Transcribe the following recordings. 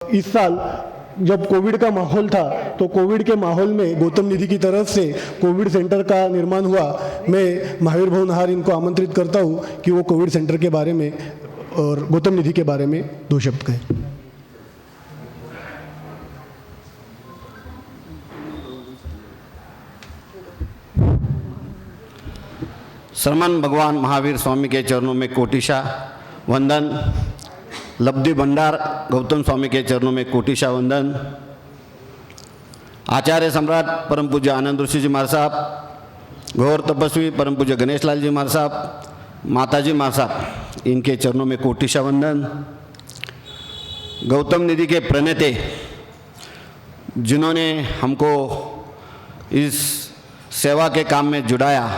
इस साल जब कोविड का माहौल था तो कोविड के माहौल में गौतम निधि की तरफ से कोविड सेंटर का निर्माण हुआ। मैं महावीर भाऊ नहार इनको आमंत्रित करता हूं कि वो कोविड सेंटर के बारे में और गौतम निधि के बारे में दो शब्द कहें। श्रमण भगवान महावीर स्वामी के चरणों में कोटिशा वंदन। लब्धि भंडार गौतम स्वामी के चरणों में कोटिशा वंदन। आचार्य सम्राट परम पूज्य आनंद ऋषि जी महाराज साहब, घोर तपस्वी परम पूज्य गणेश लाल जी महाराज साहब, माताजी महाराज साहब, इनके चरणों में कोटिशा वंदन। गौतम निधि के प्रणेता जिन्होंने हमको इस सेवा के काम में जुड़ाया,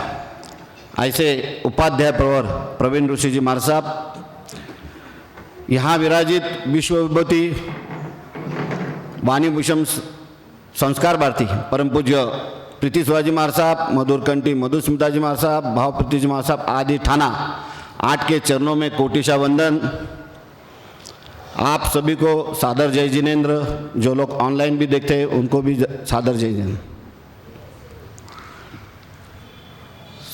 ऐसे उपाध्याय प्रवर प्रवीण ऋषि जी महाराज साहब, यहाँ विराजित विश्व विभूति वाणीभूषण संस्कार भारती परम पूज्य प्रीति शिवाजी महाराज साहब, मधुरकंठी मधुस्मिता जी महाराज साहब, भाव प्रीति जी महाराज साहब आदि थाना 8 के चरणों में कोटिशा वंदन। आप सभी को सादर जय जिनेन्द्र। जो लोग ऑनलाइन भी देखते हैं उनको भी सादर जय जिनेन्द्र।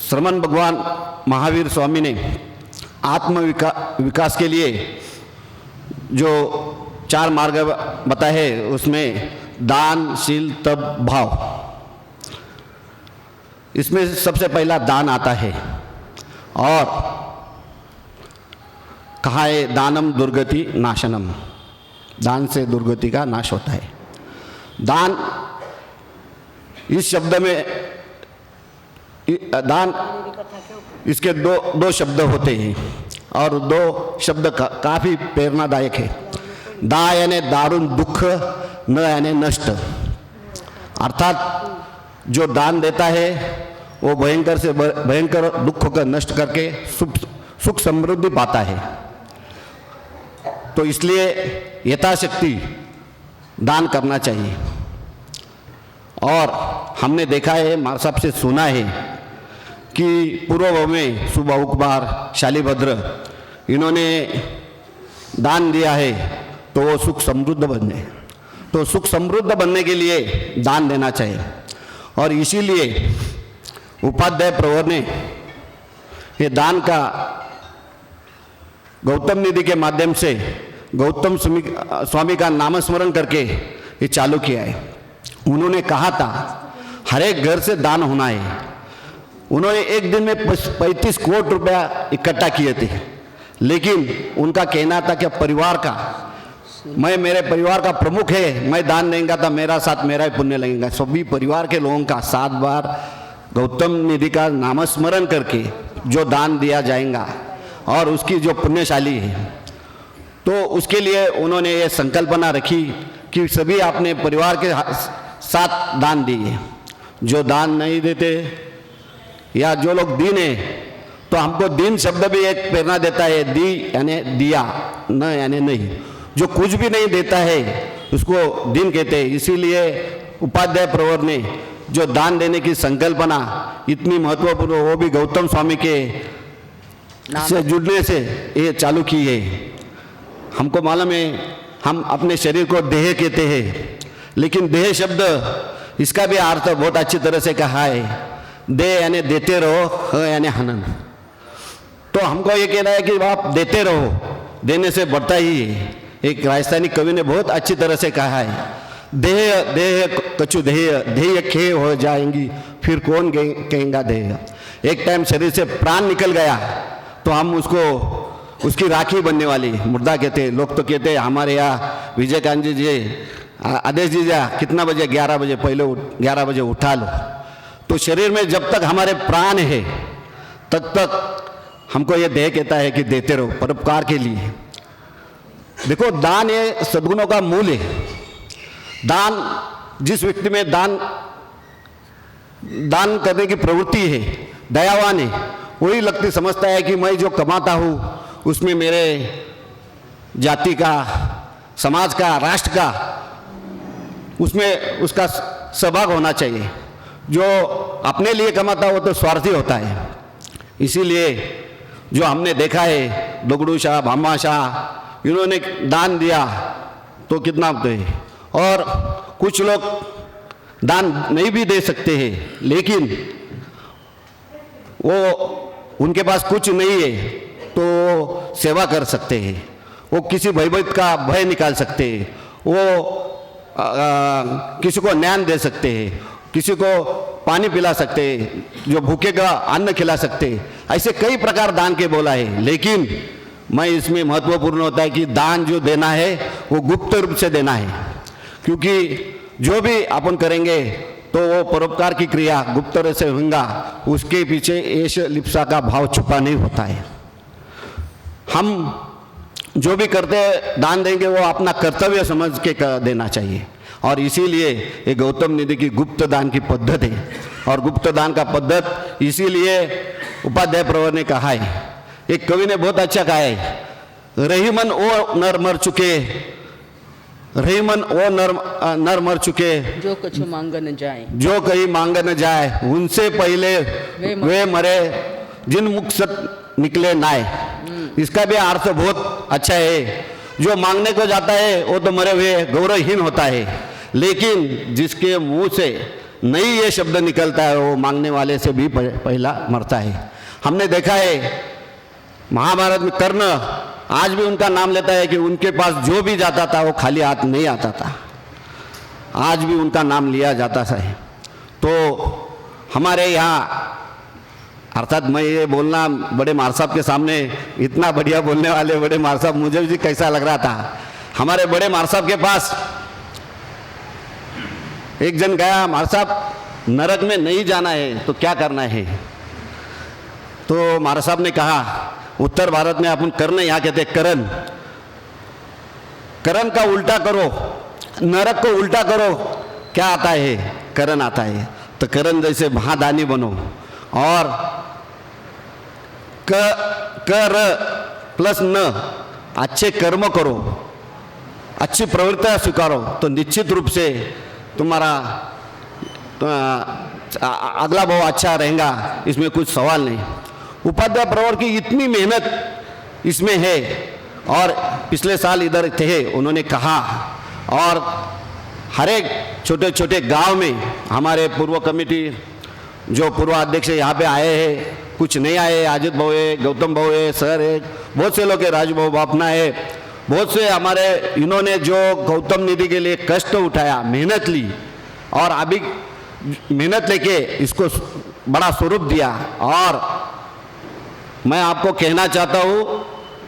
श्रमण भगवान महावीर स्वामी ने आत्म विकास के लिए जो 4 मार्ग बताए हैं, उसमें दान, शील, तप, भाव, इसमें सबसे पहला दान आता है। और कहा है दानम दुर्गति नाशनम, दान से दुर्गति का नाश होता है। दान इस शब्द में दान इसके दो शब्द होते हैं और 2 शब्द काफ़ी प्रेरणादायक है। दा यानी दारुण दुख, न यानी नष्ट। अर्थात जो दान देता है वो भयंकर से भयंकर दुख को नष्ट करके सुख समृद्धि पाता है। तो इसलिए यथाशक्ति दान करना चाहिए। और हमने देखा है, महाराज साहब से सुना है कि पूर्व में सुबह उकबार शालीभद्र इन्होंने दान दिया है तो वो सुख समृद्ध बने। तो सुख समृद्ध बनने के लिए दान देना चाहिए। और इसीलिए उपाध्याय प्रवर ने ये दान का गौतम निधि के माध्यम से गौतम स्वामी का नामस्मरण करके ये चालू किया है। उन्होंने कहा था हर एक घर से दान होना है। उन्होंने एक दिन में 35 करोड़ रुपया इकट्ठा किए थे, लेकिन उनका कहना था कि परिवार का, मैं मेरे परिवार का प्रमुख है, मैं दान देंगे तो मेरा साथ मेरा ही पुण्य लगेगा। सभी परिवार के लोगों का 7 बार गौतम निधि का नामस्मरण करके जो दान दिया जाएगा और उसकी जो पुण्यशाली है, तो उसके लिए उन्होंने ये संकल्पना रखी कि सभी अपने परिवार के साथ दान दिए। जो दान नहीं देते या जो लोग दीन है, तो हमको दीन शब्द भी एक प्रेरणा देता है। दी यानी दिया, न यानी नहीं। जो कुछ भी नहीं देता है उसको दीन कहते हैं। इसीलिए उपाध्याय प्रवर ने जो दान देने की संकल्पना इतनी महत्वपूर्ण, वो भी गौतम स्वामी के से जुड़ने से ये चालू की है। हमको मालूम है हम अपने शरीर को देह कहते हैं, लेकिन देह शब्द इसका भी अर्थ बहुत अच्छी तरह से कहा है। दे यानी देते रहो, ह यानी हनन। तो हमको ये कहना है कि आप देते रहो, देने से बढ़ता ही है। एक राजस्थानी कवि ने बहुत अच्छी तरह से कहा है, देह देह कछु देह, देह खे हो जाएंगी फिर कौन कहेगा देह। एक टाइम शरीर से प्राण निकल गया तो हम उसको उसकी राखी बनने वाली मुर्दा कहते हैं। लोग तो कहते हैं हमारे यहाँ विजयकांत जी आदेश दीजिए कितना बजे, 11 बजे, पहले 11 बजे उठा लो। तो शरीर में जब तक हमारे प्राण है तब तक हमको ये देह कहता है कि देते रहो परोपकार के लिए। देखो, दान ये सद्गुणों का मूल है। दान, जिस व्यक्ति में दान करने की प्रवृत्ति है, दयावान है, वही लगती समझता है कि मैं जो कमाता हूँ उसमें मेरे जाति का, समाज का, राष्ट्र का, उसमें उसका सहभाग होना चाहिए। जो अपने लिए कमाता हो तो स्वार्थी होता है। इसीलिए जो हमने देखा है, दोगड़ू शाह, भामा शाह, इन्होंने दान दिया तो कितना तो है। और कुछ लोग दान नहीं भी दे सकते हैं, लेकिन वो उनके पास कुछ नहीं है तो सेवा कर सकते हैं, वो किसी भयभीत का भय निकाल सकते हैं, वो किसी को ज्ञान दे सकते हैं, किसी को पानी पिला सकते हैं, जो भूखे का अन्न खिला सकते हैं। ऐसे कई प्रकार दान के बोला है, लेकिन मैं इसमें महत्वपूर्ण होता है कि दान जो देना है वो गुप्त रूप से देना है, क्योंकि जो भी अपन करेंगे तो वो परोपकार की क्रिया गुप्त रूप से होगा, उसके पीछे ऐश लिप्सा का भाव छुपा नहीं होता है। हम जो भी करते दान देंगे वो अपना कर्तव्य समझ के देना चाहिए, और इसीलिए ये गौतम निधि की गुप्त दान की पद्धत है। और गुप्त दान का पद्धत इसीलिए उपाध्याय प्रवर ने कहा है, एक कवि ने बहुत अच्छा कहा है, रहीमन ओ नर मर चुके, रहीमन ओ नर मर चुके, जो कछु मांग न जाए, जो कहीं मांग न जाए, उनसे पहले वे मरे जिन मुख से निकले नाए। इसका भी अर्थ बहुत अच्छा है, जो मांगने को जाता है वो तो मरे हुए गौरवहीन होता है, लेकिन जिसके मुंह से नहीं ये शब्द निकलता है वो मांगने वाले से भी पहला मरता है। हमने देखा है महाभारत में कर्ण आज भी उनका नाम लेता है कि उनके पास जो भी जाता था वो खाली हाथ नहीं आता था, आज भी उनका नाम लिया जाता है। तो हमारे यहाँ, अर्थात मैं ये बोलना बड़े मार साहब के सामने, इतना बढ़िया बोलने वाले बड़े मार साहब, मुझे भी कैसा लग रहा था। हमारे बड़े मार साहब के पास एक जन गया, मार साहब नरक में नहीं जाना है तो क्या करना है? तो मार साहब ने कहा, उत्तर भारत में अपन करने यहाँ कहते करण, करण का उल्टा करो, नरक को उल्टा करो, क्या आता है? करण आता है। तो करण जैसे महादानी बनो और कर प्लस न अच्छे कर्म करो, अच्छी प्रवृत्तियां स्वीकारो, तो निश्चित रूप से तुम्हारा अगला भाव अच्छा रहेगा, इसमें कुछ सवाल नहीं। उपाध्याय प्रवर की इतनी मेहनत इसमें है, और पिछले साल इधर थे, उन्होंने कहा, और हर एक छोटे छोटे गांव में हमारे पूर्व कमेटी जो पूर्व अध्यक्ष यहाँ पे आए हैं, कुछ नहीं आए, अजित भाव है, गौतम भाव है, सर है, बहुत से लोग है, राजू भाव अपना है, बहुत से हमारे, इन्होंने जो गौतम निधि के लिए कष्ट उठाया, मेहनत ली, और अभी मेहनत लेके इसको बड़ा स्वरूप दिया। और मैं आपको कहना चाहता हूँ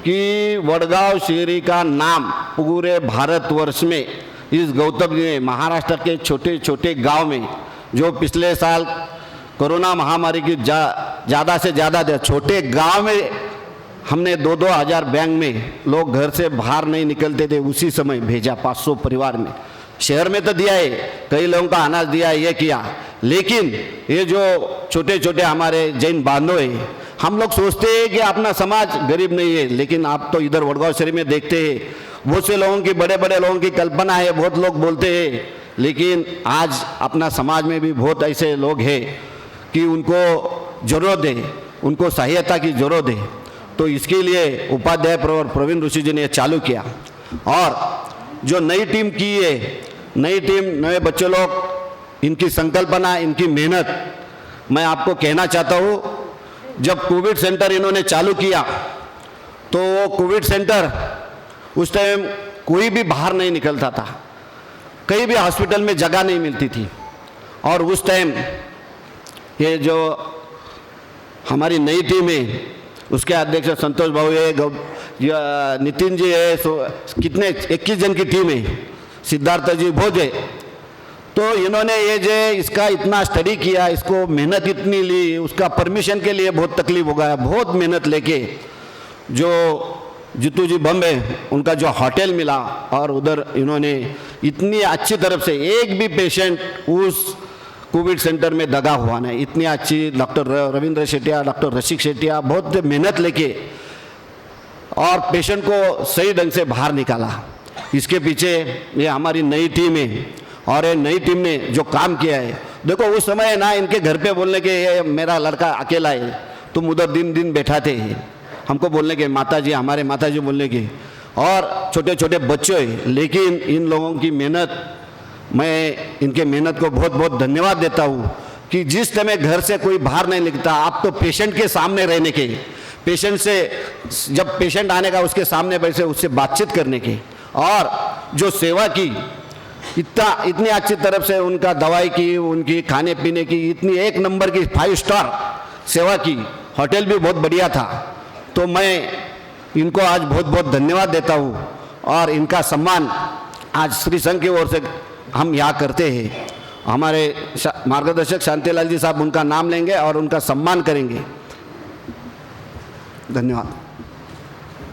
कि वडगांव शेरी का नाम पूरे भारतवर्ष में इस गौतम ने, महाराष्ट्र के छोटे छोटे गांव में, जो पिछले साल कोरोना महामारी की ज़्यादा से ज़्यादा छोटे गांव में हमने 2-2 हज़ार बैंक में लोग घर से बाहर नहीं निकलते थे, उसी समय भेजा 500 परिवार में। शहर में तो दिया है, कई लोगों का अनाज दिया, ये किया, लेकिन ये जो छोटे छोटे हमारे जैन बांधव हैं, हम लोग सोचते हैं कि अपना समाज गरीब नहीं है, लेकिन आप तो इधर वडगांव शहर में देखते हैं, बहुत से लोगों की, बड़े बड़े लोगों की कल्पना है, बहुत लोग बोलते हैं, लेकिन आज अपना समाज में भी बहुत ऐसे लोग हैं कि उनको जरूरत है, उनको सहायता की जरूरत है। तो इसके लिए उपाध्याय प्रवर प्रवीण ऋषि जी ने चालू किया, और जो नई टीम की है, नई टीम, नए बच्चे लोग, इनकी संकल्पना, इनकी मेहनत, मैं आपको कहना चाहता हूँ, जब कोविड सेंटर इन्होंने चालू किया तो वो कोविड सेंटर उस टाइम कोई भी बाहर नहीं निकलता था, कहीं भी हॉस्पिटल में जगह नहीं मिलती थी, और उस टाइम ये जो हमारी नई टीम है, उसके अध्यक्ष संतोष भाऊ है, नितिन जी है, कितने 21 जन की टीम है, सिद्धार्थ जी भोज है। तो इन्होंने ये जो इसका इतना स्टडी किया, इसको मेहनत इतनी ली, उसका परमिशन के लिए बहुत तकलीफ हो गया, बहुत मेहनत लेके जो जीतू जी बम्बे, उनका जो होटल मिला, और उधर इन्होंने इतनी अच्छी तरफ से एक भी पेशेंट उस कोविड सेंटर में दगा हुआ नहीं, इतनी अच्छी डॉक्टर रविंद्र शेटिया, डॉक्टर रसिक शेटिया, बहुत मेहनत लेके और पेशेंट को सही ढंग से बाहर निकाला। इसके पीछे ये हमारी नई टीम है, और ये नई टीम ने जो काम किया है, देखो उस समय ना इनके घर पे बोलने के ये मेरा लड़का अकेला है, तुम उधर दिन दिन बैठाते हैं, हमको बोलने के माता जी, हमारे माता जी बोलने के, और छोटे छोटे बच्चे हैं, लेकिन इन लोगों की मेहनत, मैं इनके मेहनत को बहुत बहुत धन्यवाद देता हूँ कि जिस समय घर से कोई बाहर नहीं निकलता, आप तो पेशेंट के सामने रहने के, पेशेंट से जब पेशेंट आने का उसके सामने बैठे उससे बातचीत करने के, और जो सेवा की इतनी अच्छी तरफ से उनका दवाई की, उनकी खाने पीने की इतनी 1 नंबर की 5 स्टार सेवा की, होटल भी बहुत बढ़िया था। तो मैं इनको आज बहुत बहुत धन्यवाद देता हूँ और इनका सम्मान आज श्री संघ की ओर से हम यहाँ करते हैं। हमारे मार्गदर्शक शांतिलाल जी साहब उनका नाम लेंगे और उनका सम्मान करेंगे। धन्यवाद।